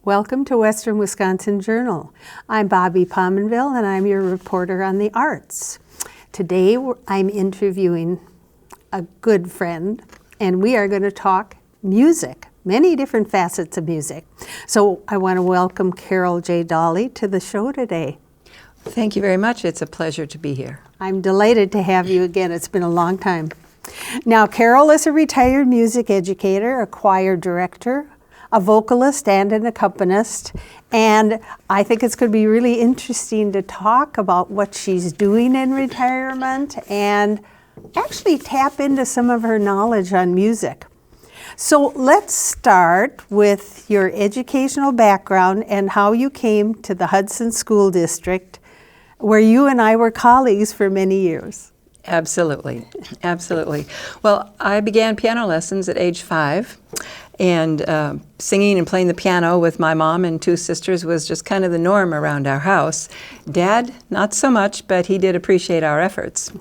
Welcome to Western Wisconsin Journal. I'm Bobby Pominville and I'm your reporter on the arts. Today I'm interviewing a good friend and we are going to talk music, many different facets of music. So I want to welcome Carol J. Dahle to the show today. Thank you very much. It's a pleasure to be here. I'm delighted to have you again. It's been a long time. Now, Carol is a retired music educator, a choir director, a vocalist, and an accompanist. And I think it's going to be really interesting to talk about what she's doing in retirement and actually tap into some of her knowledge on music. So let's start with your educational background and how you came to the Hudson School District, where you and I were colleagues for many years. Absolutely, absolutely. Well, I began piano lessons at age 5, and singing and playing the piano with my mom and 2 sisters was just kind of the norm around our house. Dad, not so much, but he did appreciate our efforts.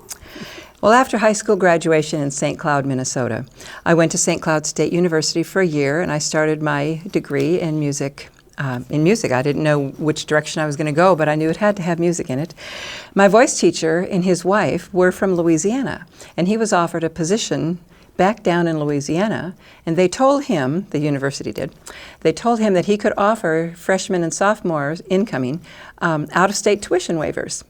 Well, after high school graduation in St. Cloud, Minnesota, I went to St. Cloud State University for a year, and I started my degree in music. I didn't know which direction I was going to go, but I knew it had to have music in it. My voice teacher and his wife were from Louisiana, and he was offered a position back down in Louisiana, and they told him, the university did, they told him that he could offer freshmen and sophomores incoming out-of-state tuition waivers.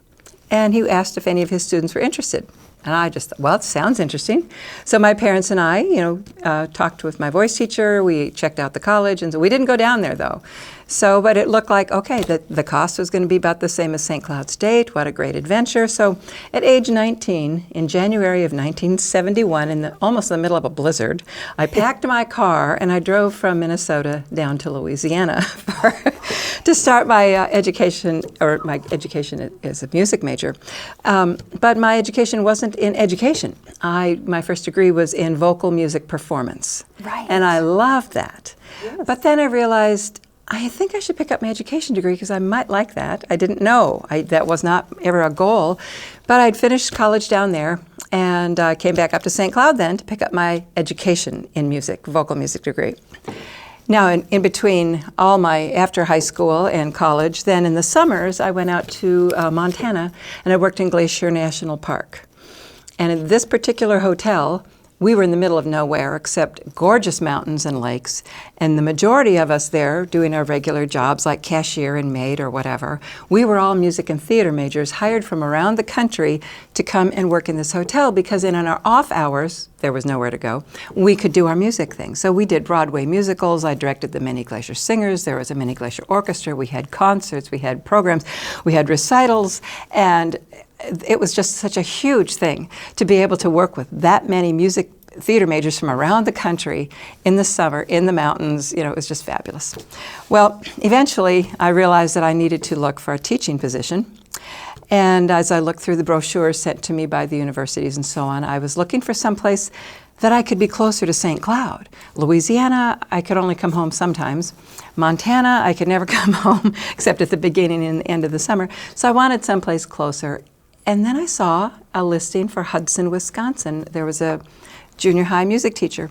And he asked if any of his students were interested. And I just thought, well, it sounds interesting. So my parents and I, talked with my voice teacher. We checked out the college, and so we didn't go down there, though. So, but it looked like, okay, the cost was going to be about the same as St. Cloud State. What a great adventure. So at age 19, in January of 1971, almost in the middle of a blizzard, I packed my car and I drove from Minnesota down to Louisiana to start my education as a music major. But my education wasn't in education. My first degree was in vocal music performance. Right. And I loved that. Yes. But then I realized, I think I should pick up my education degree because I might like that. I didn't know. That was not ever a goal. But I'd finished college down there and came back up to St. Cloud then to pick up my education in music, vocal music degree. Now, in between after high school and college, then in the summers, I went out to Montana and I worked in Glacier National Park. And in this particular hotel, we were in the middle of nowhere except gorgeous mountains and lakes, and the majority of us there doing our regular jobs like cashier and maid or whatever, we were all music and theater majors hired from around the country to come and work in this hotel because in our off hours, there was nowhere to go, we could do our music thing. So we did Broadway musicals, I directed the Mini Glacier Singers, there was a Mini Glacier Orchestra, we had concerts, we had programs, we had recitals, and it was just such a huge thing to be able to work with that many music theater majors from around the country in the summer, in the mountains. It was just fabulous. Well, eventually I realized that I needed to look for a teaching position. And as I looked through the brochures sent to me by the universities and so on, I was looking for some place that I could be closer to St. Cloud. Louisiana, I could only come home sometimes. Montana, I could never come home except at the beginning and the end of the summer. So I wanted someplace closer. And then I saw a listing for Hudson, Wisconsin. There was a junior high music teacher.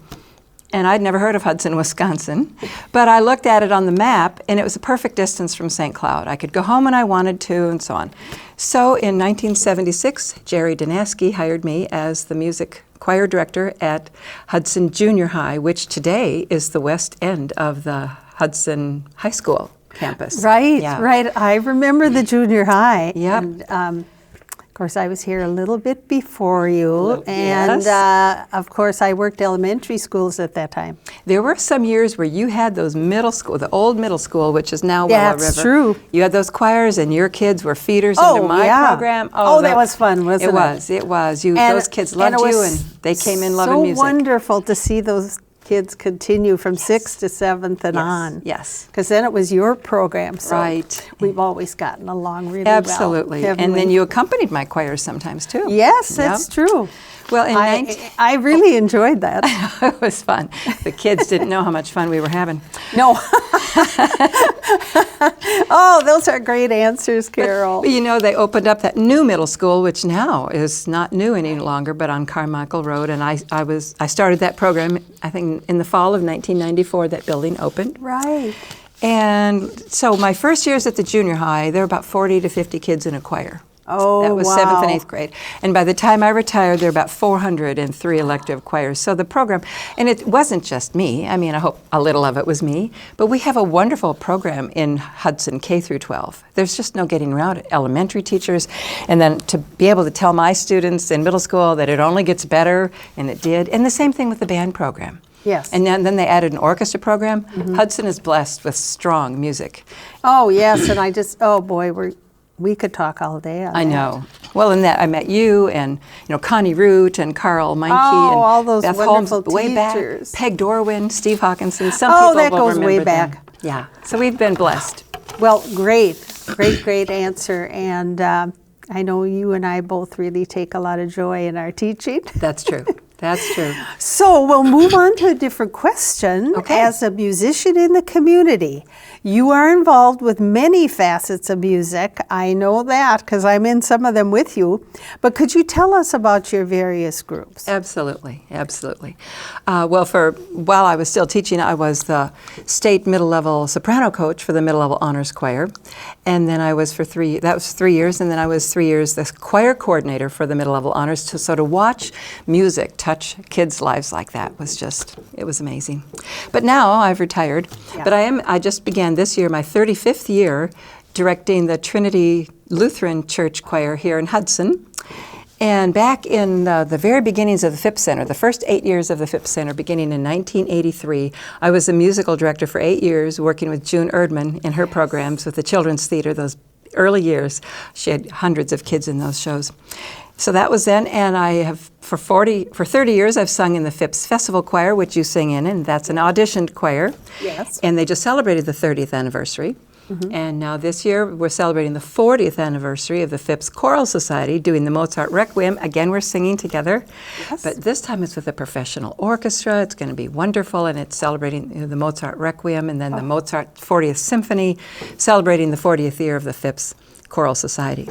And I'd never heard of Hudson, Wisconsin. But I looked at it on the map, and it was a perfect distance from St. Cloud. I could go home when I wanted to, and so on. So in 1976, Jerry Danaski hired me as the music choir director at Hudson Junior High, which today is the west end of the Hudson High School campus. Right, Yeah. right. I remember the junior high. Yep. And, of course, I was here a little bit before you, Yes. and of course, I worked elementary schools at that time. There were some years where you had those middle school, the old middle school, which is now Willow River. That's true. You had those choirs, and your kids were feeders into my program. Oh, that was fun, wasn't it? It was. Those kids loved you, and they came in loving music. So wonderful to see those kids continue from 6th to 7th and on. Yes. Because then it was your program. So Right. we've always gotten along really Absolutely. well. And then you accompanied my choirs sometimes, too. Yes, that's true. Well, I really enjoyed that. It was fun. The kids didn't know how much fun we were having. No. Oh, those are great answers, Carol. But, they opened up that new middle school, which now is not new any longer, but on Carmichael Road, and I started that program, I think, in the fall of 1994. That building opened. Right. And so my first years at the junior high, there were about 40 to 50 kids in a choir. Oh, that was wow. 7th and 8th grade. And by the time I retired, there were about 403 elective choirs. So the program, and it wasn't just me. I mean, I hope a little of it was me. But we have a wonderful program in Hudson, K through 12. There's just no getting around it. Elementary teachers. And then to be able to tell my students in middle school that it only gets better, and it did. And the same thing with the band program. Yes. And then they added an orchestra program. Hudson is blessed with strong music. Oh, yes, and oh boy, we could talk all day on I that. know. Well, in that I met you and Connie Root and Carl Meinke Oh, and all those Beth wonderful Holmes, way back. teachers. Peg Dorwin, Steve Hawkinson. Some Oh, people that will goes way remember them. back. Yeah. So we've been blessed. Well, great answer. And I know you and I both really take a lot of joy in our teaching. That's true. That's true. So we'll move on to a different question. Okay. As a musician in the community, you are involved with many facets of music. I know that because I'm in some of them with you. But could you tell us about your various groups? Absolutely, absolutely. Well, while I was still teaching, I was the state middle-level soprano coach for the middle-level honors choir, and then I was that was 3 years, and then I was 3 years the choir coordinator for the middle-level honors. So to watch music touch kids' lives like that it was amazing. But now I've retired, but I just began this year my 35th year directing the Trinity Lutheran Church Choir here in Hudson. And back in the very beginnings of the Phipps Center, the first 8 years of the Phipps Center, beginning in 1983, I was the musical director for 8 years, working with June Erdman in her programs with the Children's Theater, those early years. She had hundreds of kids in those shows. So that was then, and I have, for 30 years, I've sung in the Phipps Festival Choir, which you sing in, and that's an auditioned choir. Yes. And they just celebrated the 30th anniversary. And now this year, we're celebrating the 40th anniversary of the Phipps Choral Society, doing the Mozart Requiem. Again, we're singing together. Yes. But this time it's with a professional orchestra. It's going to be wonderful, and it's celebrating the Mozart Requiem and then the Mozart 40th Symphony, celebrating the 40th year of the Phipps Choral Society.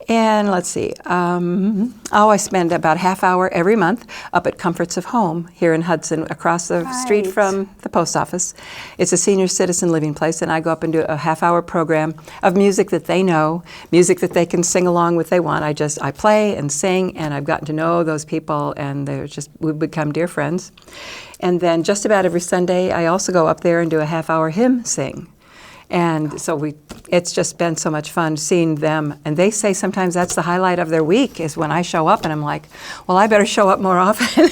And let's see, I spend about a half hour every month up at Comforts of Home here in Hudson, across the street from the post office. It's a senior citizen living place, and I go up and do a half-hour program of music that they know, music that they can sing along with if they want. I play and sing, and I've gotten to know those people, and we've become dear friends. And then just about every Sunday, I also go up there and do a half-hour hymn sing. And so it's just been so much fun seeing them. And they say sometimes that's the highlight of their week is when I show up, and I'm like, well, I better show up more often.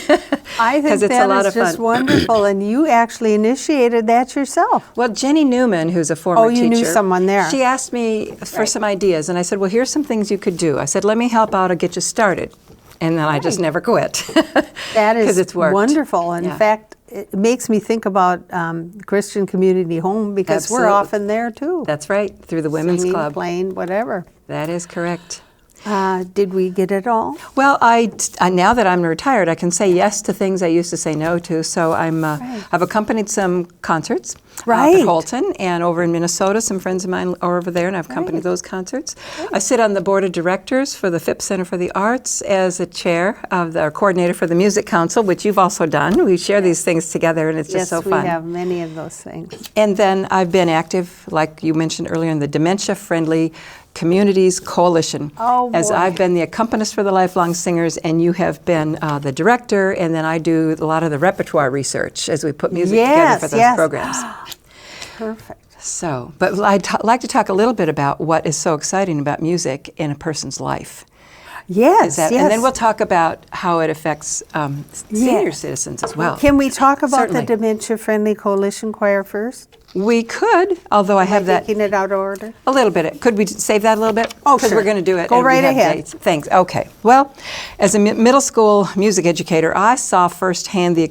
I think it's a lot that is of just fun. wonderful, and you actually initiated that yourself. Well, Jenny Newman, who's a former teacher. Oh, you knew someone there. She asked me for some ideas, and I said, well, here's some things you could do. I said, let me help out or get you started. And then I just never quit. That is it's worked. wonderful. In Yeah. fact, it makes me think about Christian Community Home because we're Absolutely. often there too. That's right, through the Women's Singing, Club. playing, whatever. That is correct. Did we get it all? Well, now that I'm retired, I can say yes to things I used to say no to. So I've accompanied some concerts Right. at Holton, and over in Minnesota, some friends of mine are over there, and I've accompanied those concerts. I sit on the board of directors for the Phipps Center for the Arts as a chair of the coordinator for the Music Council, which you've also done. We share these things together, and it's just so fun. Yes, we have many of those things. And then I've been active, like you mentioned earlier, in the Dementia Friendly Communities Coalition. Oh, as boy. I've been the accompanist for the Lifelong Singers, and you have been the director, and then I do a lot of the repertoire research as we put music together for those programs. Perfect. So, but I'd like to talk a little bit about what is so exciting about music in a person's life. Yes, yes. And then we'll talk about how it affects senior citizens as well. Can we talk about Certainly. the Dementia Friendly Coalition Choir first? We could, although I have that Taking it out of order? a little bit. Could we save that a little bit? Oh, Because sure. we're going to do it. Go and we right have ahead. dates. Thanks. Okay. Well, as a middle school music educator, I saw firsthand the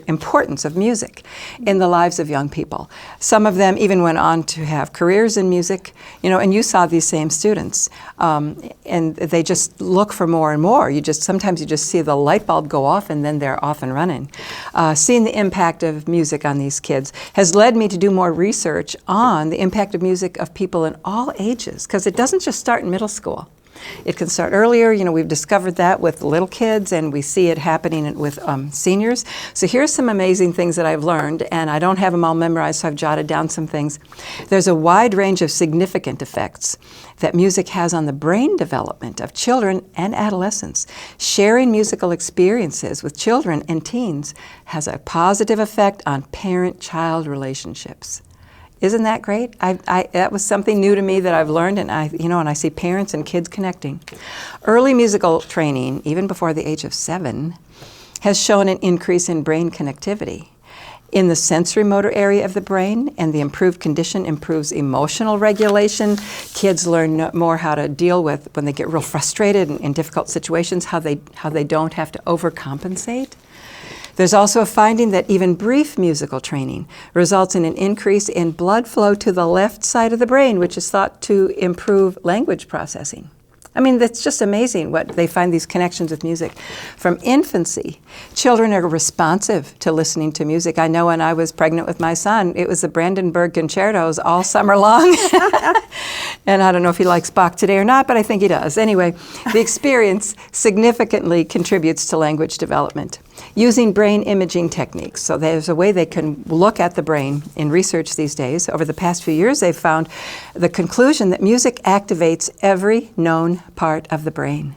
importance of music in the lives of young people. Some of them even went on to have careers in music, and you saw these same students. And they just look for more and more. Sometimes you just see the light bulb go off, and then they're off and running. Seeing the impact of music on these kids has led me to do more research on the impact of music of people in all ages, because it doesn't just start in middle school. It can start earlier. You know, we've discovered that with little kids, and we see it happening with seniors. So here's some amazing things that I've learned, and I don't have them all memorized, so I've jotted down some things. There's a wide range of significant effects that music has on the brain development of children and adolescents. Sharing musical experiences with children and teens has a positive effect on parent-child relationships. Isn't that great? That was something new to me that I've learned, and I see parents and kids connecting. Early musical training, even before the age of 7, has shown an increase in brain connectivity in the sensory motor area of the brain, and the improved condition improves emotional regulation. Kids learn more how to deal with when they get real frustrated in difficult situations, how they don't have to overcompensate. There's also a finding that even brief musical training results in an increase in blood flow to the left side of the brain, which is thought to improve language processing. I mean, that's just amazing what they find these connections with music. From infancy, children are responsive to listening to music. I know when I was pregnant with my son, it was the Brandenburg concertos all summer long. And I don't know if he likes Bach today or not, but I think he does. Anyway, the experience significantly contributes to language development. Using brain imaging techniques. So there's a way they can look at the brain in research these days. Over the past few years, they've found the conclusion that music activates every known part of the brain.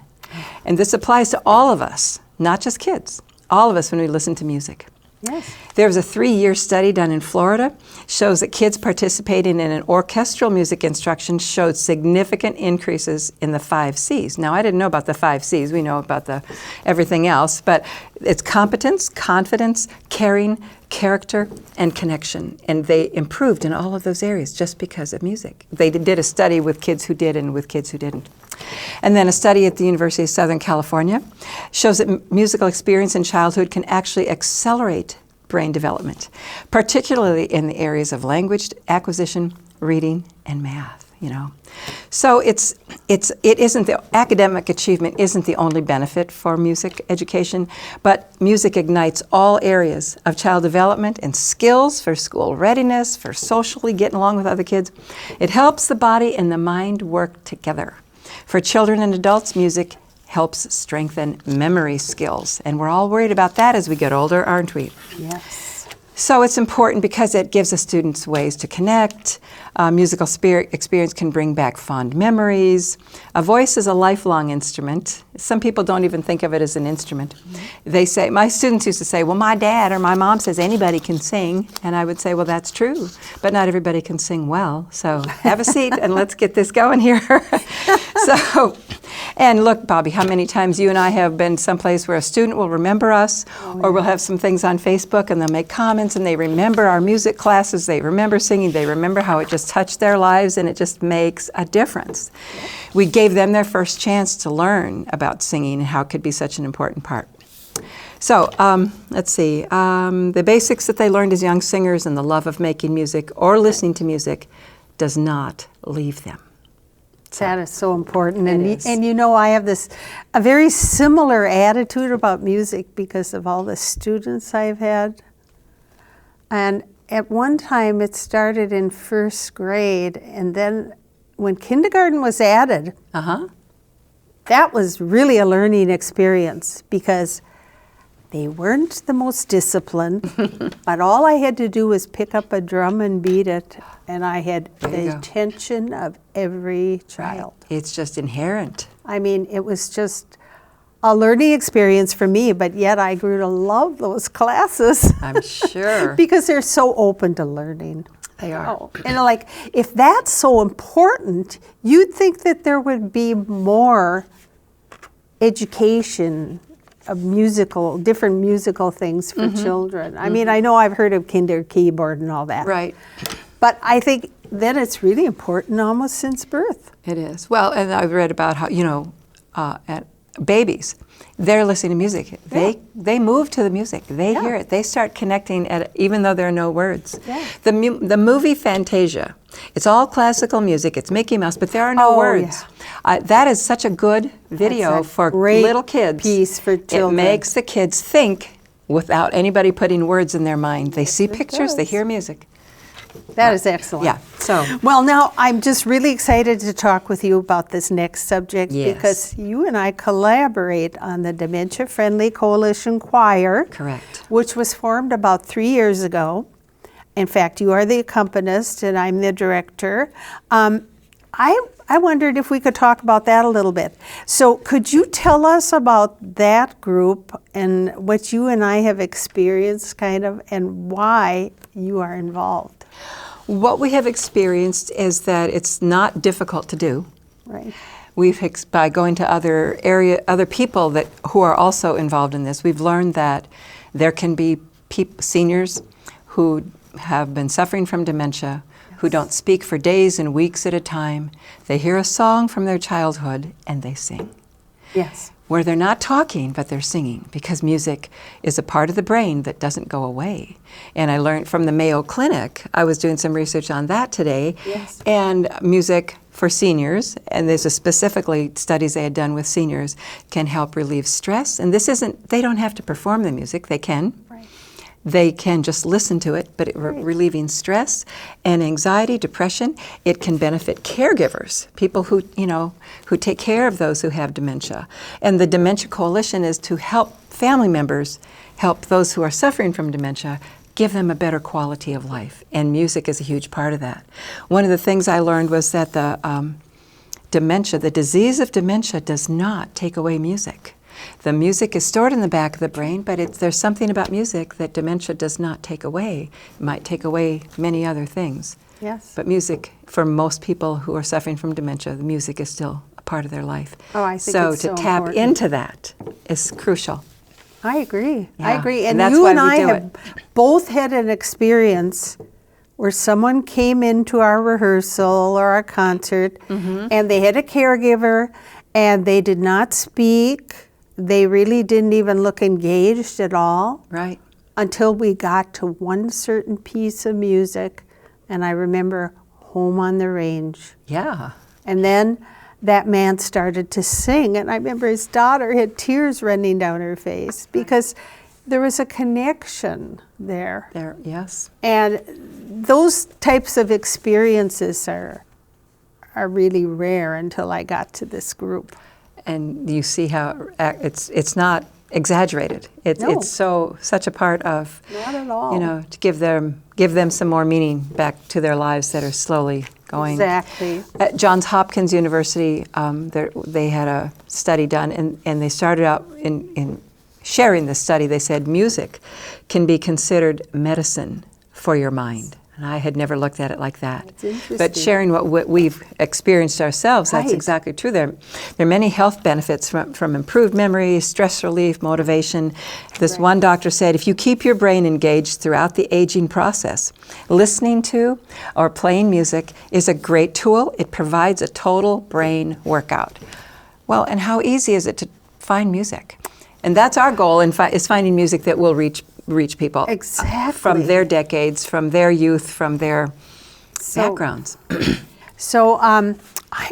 And this applies to all of us, not just kids, all of us when we listen to music. Yes. There was a 3-year study done in Florida, shows that kids participating in an orchestral music instruction showed significant increases in the 5 C's. Now, I didn't know about the 5 C's. We know about everything else, but it's competence, confidence, caring, character, and connection. And they improved in all of those areas just because of music. They did a study with kids who did and with kids who didn't. And then a study at the University of Southern California shows that musical experience in childhood can actually accelerate brain development, particularly in the areas of language acquisition, reading, and math. So it isn't the academic achievement isn't the only benefit for music education, but music ignites all areas of child development and skills for school readiness, for socially getting along with other kids. It helps the body and the mind work together. For children and adults, music helps strengthen memory skills, and we're all worried about that as we get older, aren't we? Yes. So it's important because it gives the students ways to connect. Musical experience can bring back fond memories. A voice is a lifelong instrument. Some people don't even think of it as an instrument. Mm-hmm. They say, my students used to say, well, my dad or my mom says anybody can sing. And I would say, well, that's true, but not everybody can sing well. So have a seat and let's get this going here. And look, Bobby, how many times you and I have been someplace where a student will remember us, or we'll have some things on Facebook and they'll make comments and they remember our music classes, they remember singing, they remember how it just touched their lives, and it just makes a difference. We gave them their first chance to learn about singing and how it could be such an important part. So let's see, the basics that they learned as young singers and the love of making music or listening to music does not leave them. That is so important. And I have a very similar attitude about music because of all the students I've had. And at one time it started in first grade, and then when kindergarten was added, that was really a learning experience because they weren't the most disciplined, but all I had to do was pick up a drum and beat it, and I had the attention of every child. Right. It's just inherent. I mean, it was just a learning experience for me, but yet I grew to love those classes. I'm sure. Because they're so open to learning. They are. And if that's so important, you'd think that there would be more education of different musical things for children. I mean, I know I've heard of kinder keyboard and all that. Right. But I think then it's really important almost since birth. It is. Well, and I've read about how, at babies, they're listening to music. They move to the music. They hear it. They start connecting even though there are no words. Yeah. The movie Fantasia, it's all classical music. It's Mickey Mouse, but there are no words. Yeah. That is such a good video for little kids. Piece for children. It makes the kids think without anybody putting words in their mind. They see pictures, they hear music. That is excellent. Yeah. So, Well, now I'm just really excited to talk with you about this next subject Yes. because you and I collaborate on the Dementia Friendly Coalition Choir. Correct. Which was formed about 3 years ago. In fact, you are the accompanist and I'm the director. I wondered if we could talk about that a little bit. So could you tell us about that group and what you and I have experienced kind of and why you are involved? what we have experienced is that it's not difficult to do. Right. By going to other people who are also involved in this, we've learned that there can be seniors who have been suffering from dementia, who don't speak for days and weeks at a time. They hear a song from their childhood and they sing. Yes. Where they're not talking, but they're singing, because music is a part of the brain that doesn't go away. And I learned from the Mayo Clinic, I was doing some research on that today, Yes. and music for seniors, and there's specifically studies they had done with seniors, can help relieve stress. And they don't have to perform the music, they can. Right. They can just listen to it, but relieving stress and anxiety, depression. It can benefit caregivers, people who take care of those who have dementia. And the Dementia Coalition is to help family members, help those who are suffering from dementia, give them a better quality of life. And music is a huge part of that. One of the things I learned was that the disease of dementia does not take away music. The music is stored in the back of the brain, but there's something about music that dementia does not take away. It might take away many other things. Yes. But music, for most people who are suffering from dementia, the music is still a part of their life. Oh, I think so it's to so tap important. into that is crucial. I agree. I Yeah, agree. and And that's you why and we I do have both had an experience where someone came into our rehearsal or our concert and they had a caregiver and they did not speak. They really didn't even look engaged at all Right. until we got to one certain piece of music. And I remember Home on the Range. Yeah. And then that man started to sing. And I remember his daughter had tears running down her face because there was a connection there. Yes. And those types of experiences are really rare until I got to this group. And you see how it's not exaggerated. No. It's such a part of, Not at all. to give them some more meaning back to their lives that are slowly going. Exactly. At Johns Hopkins University, they had a study done, and they started out in sharing this study. They said music can be considered medicine for your mind. And I had never looked at it like that. That's interesting. But sharing what we've experienced ourselves, that's Right. exactly true. There are many health benefits from improved memory, stress relief, motivation. This one doctor said, if you keep your brain engaged throughout the aging process, listening to or playing music is a great tool. It provides a total brain workout. Well, and how easy is it to find music? And that's our goal, is finding music that will reach people. Exactly. From their decades, from their youth, from their backgrounds. So I'm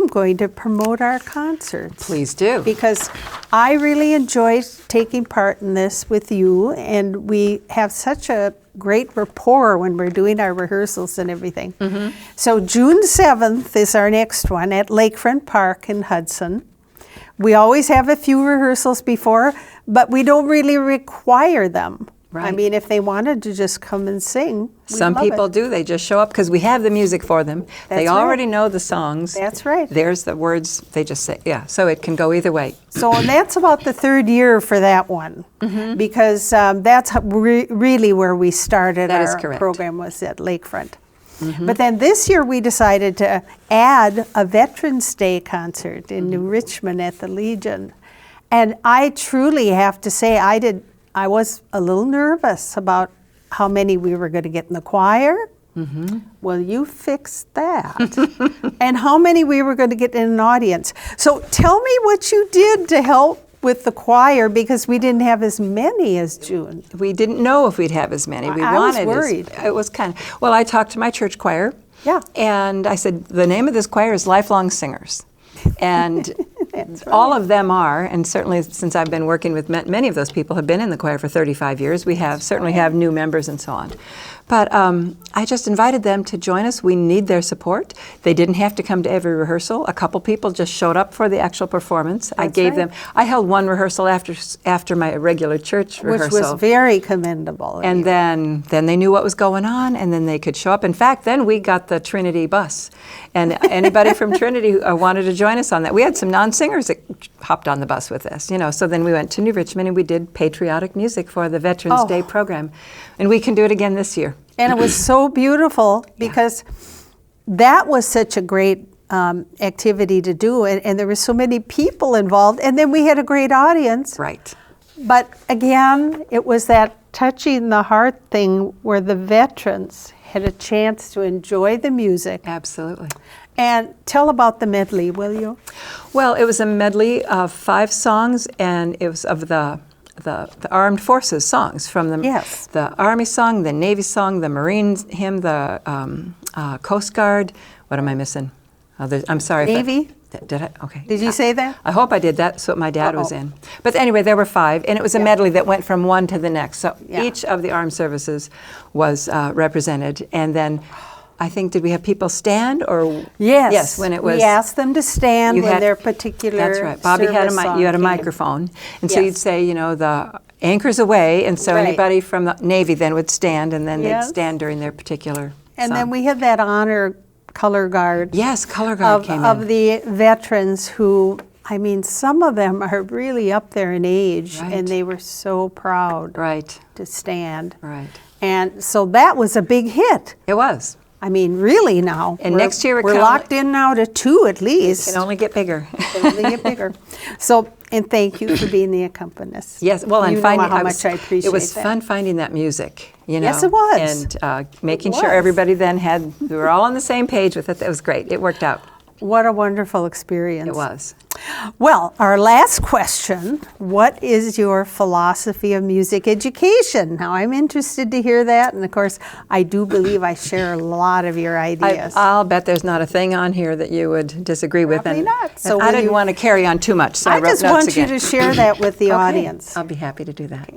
going to promote our concerts. Please do. Because I really enjoy taking part in this with you, and we have such a great rapport when we're doing our rehearsals and everything. So June 7th is our next one at Lakefront Park in Hudson. We always have a few rehearsals before, but we don't really require them. I Right. mean, if they wanted to just come and sing, we'd Some love people it. do. They just show up because we have the music for them. They That's already right. know the songs. That's right. There's the words. They just say, so it can go either way. So that's about the third year for that one, because that's really where we started That is our correct. program, was at Lakefront. But then this year we decided to add a Veterans Day concert in New Richmond at the Legion. And I truly have to say I was a little nervous about how many we were going to get in the choir. Well, you fixed that. And how many we were going to get in an audience. So tell me what you did to help with the choir, because we didn't have as many as June. We didn't know if we'd have as many. We I was wanted worried. It was well, I talked to my church choir. Yeah. And I said, the name of this choir is Lifelong Singers. And That's all of them are, and certainly since I've been working with many of those people have been in the choir for 35 years, we certainly have new members and so on. But I just invited them to join us. We need their support. They didn't have to come to every rehearsal. A couple people just showed up for the actual performance. I gave them. I held one rehearsal after my regular church rehearsal, which was very commendable. And then they knew what was going on, and then they could show up. In fact, then we got the Trinity bus, and anybody from Trinity who wanted to join us on that. We had some non-singers that hopped on the bus with us, So then we went to New Richmond and we did patriotic music for the Veterans Day program, and we can do it again this year. And it was so beautiful because that was such a great activity to do, and there were so many people involved, and then we had a great audience. Right. But again, it was that touching the heart thing where the veterans had a chance to enjoy the music. Absolutely. And tell about the medley, will you? Well, it was a medley of 5 songs, and it was of the armed forces songs, from the Army song, the Navy song, the Marine hymn, the Coast Guard. What am I missing? I'm sorry. Navy? Did I? Okay. Did you say that? I hope I did. That's what my dad was in. But anyway, there were 5, and it was a medley that went from one to the next. So each of the armed services was represented, and then I think, did we have people stand or? Yes. Yes, when it was. We asked them to stand when their particular. That's right. Bobby had you had a microphone, and so you'd say, the anchor's away, and so anybody from the Navy then would stand, and then they'd stand during their particular. And song. then we had that honor color guard. Yes, color guard came in. Of the veterans who, some of them are really up there in age, and they were so proud to stand. Right. And so that was a big hit. It was. Really now. And next year we're locked in now to 2 at least. It can only get bigger. It can only get bigger. So, and thank you for being the accompanist. Yes, well, and finding how much I appreciate it was that. fun finding that music. Yes, it was. And making sure everybody then we were all on the same page with it. That was great. It worked out. What a wonderful experience. It was. Well, our last question, what is your philosophy of music education? Now, I'm interested to hear that, and of course, I do believe I share a lot of your ideas. I'll bet there's not a thing on here that you would disagree with. Probably not. So I didn't want to carry on too much, so I wrote notes again. I just want you to share that with the audience. I'll be happy to do that.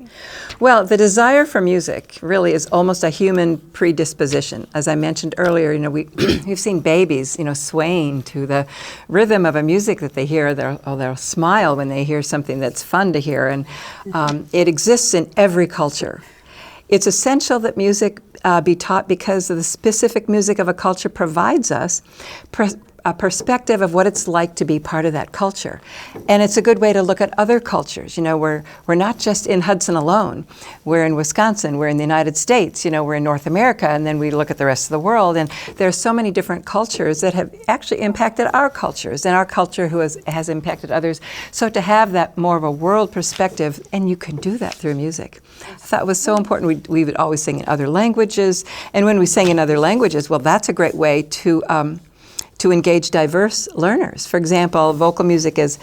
Well, the desire for music really is almost a human predisposition. As I mentioned earlier, we've seen babies, swaying to the rhythm of a music that they hear. They'll smile when they hear something that's fun to hear, and it exists in every culture. It's essential that music be taught because of the specific music of a culture provides us a perspective of what it's like to be part of that culture. And it's a good way to look at other cultures. We're not just in Hudson alone. We're in Wisconsin, we're in the United States, we're in North America, and then we look at the rest of the world. And there are so many different cultures that have actually impacted our cultures, and our culture who has impacted others. So to have that more of a world perspective, and you can do that through music. I thought it was so important. We would always sing in other languages, and when we sing in other languages, well, that's a great way to engage diverse learners. For example, vocal music is,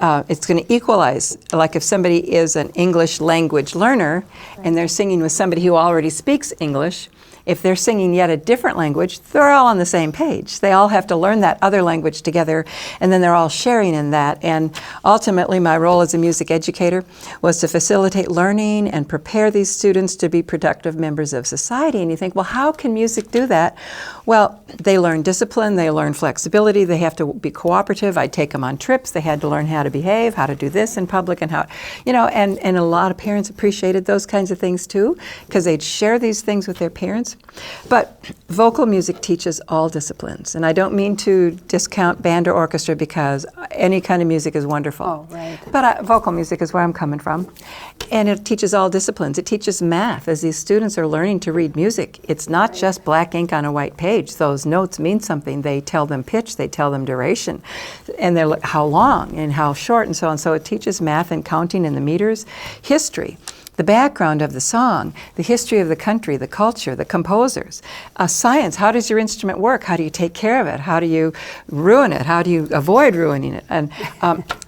it's going to equalize. Like if somebody is an English language learner and they're singing with somebody who already speaks English, if they're singing yet a different language, they're all on the same page. They all have to learn that other language together, and then they're all sharing in that. And ultimately, my role as a music educator was to facilitate learning and prepare these students to be productive members of society. And you think, well, how can music do that? Well, they learn discipline, they learn flexibility, they have to be cooperative. I take them on trips, they had to learn how to behave, how to do this in public, and how, and a lot of parents appreciated those kinds of things too, because they'd share these things with their parents. But vocal music teaches all disciplines, and I don't mean to discount band or orchestra because any kind of music is wonderful. Oh, right. But vocal music is where I'm coming from. And it teaches all disciplines. It teaches math as these students are learning to read music. It's not just black ink on a white page. Those notes mean something. They tell them pitch, they tell them duration, and they're how long and how short and so on. So it teaches math and counting and the meters, history, the background of the song, the history of the country, the culture, the composers, science. How does your instrument work? How do you take care of it? How do you ruin it? How do you avoid ruining it? And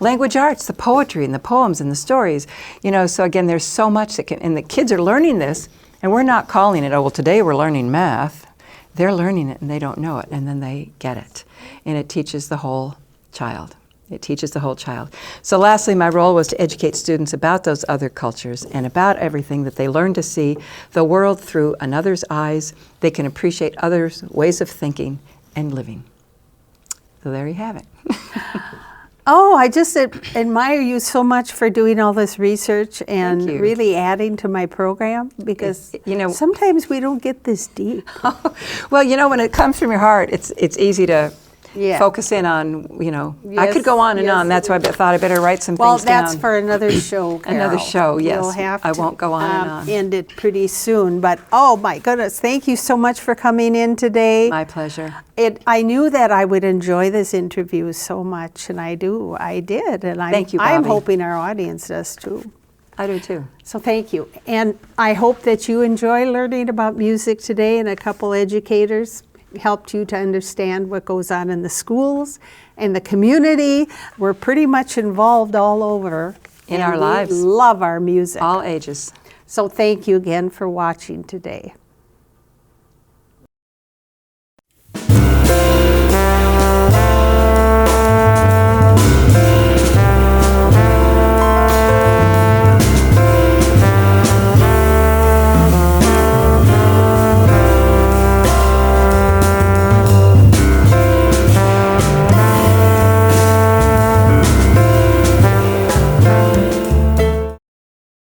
language arts, the poetry and the poems and the stories. So again, there's so much that and the kids are learning this, and we're not calling it, oh, well, today we're learning math. They're learning it and they don't know it, and then they get it. And it teaches the whole child. It teaches the whole child. So lastly, my role was to educate students about those other cultures and about everything, that they learn to see the world through another's eyes. They can appreciate others' ways of thinking and living. So there you have it. Oh, I just admire you so much for doing all this research and Thank you. really adding to my program, because sometimes we don't get this deep. Well, when it comes from your heart, it's easy to Yeah. focus in on, I could Yes, go on and yes. on. That's why I thought I better write some Well, things down. that's for another show, Carol. Another show, yes. We'll have I to, won't go on and on. end it pretty soon. But, oh my goodness, thank you so much for coming in today. My pleasure. I knew that I would enjoy this interview so much, and I did. And Thank you, I'm Bobby. hoping our audience does too. I do too. So thank you. And I hope that you enjoy learning about music today, and a couple educators helped you to understand what goes on in the schools and the community. We're pretty much involved all over In and our lives. We love our music. All ages. So thank you again for watching today.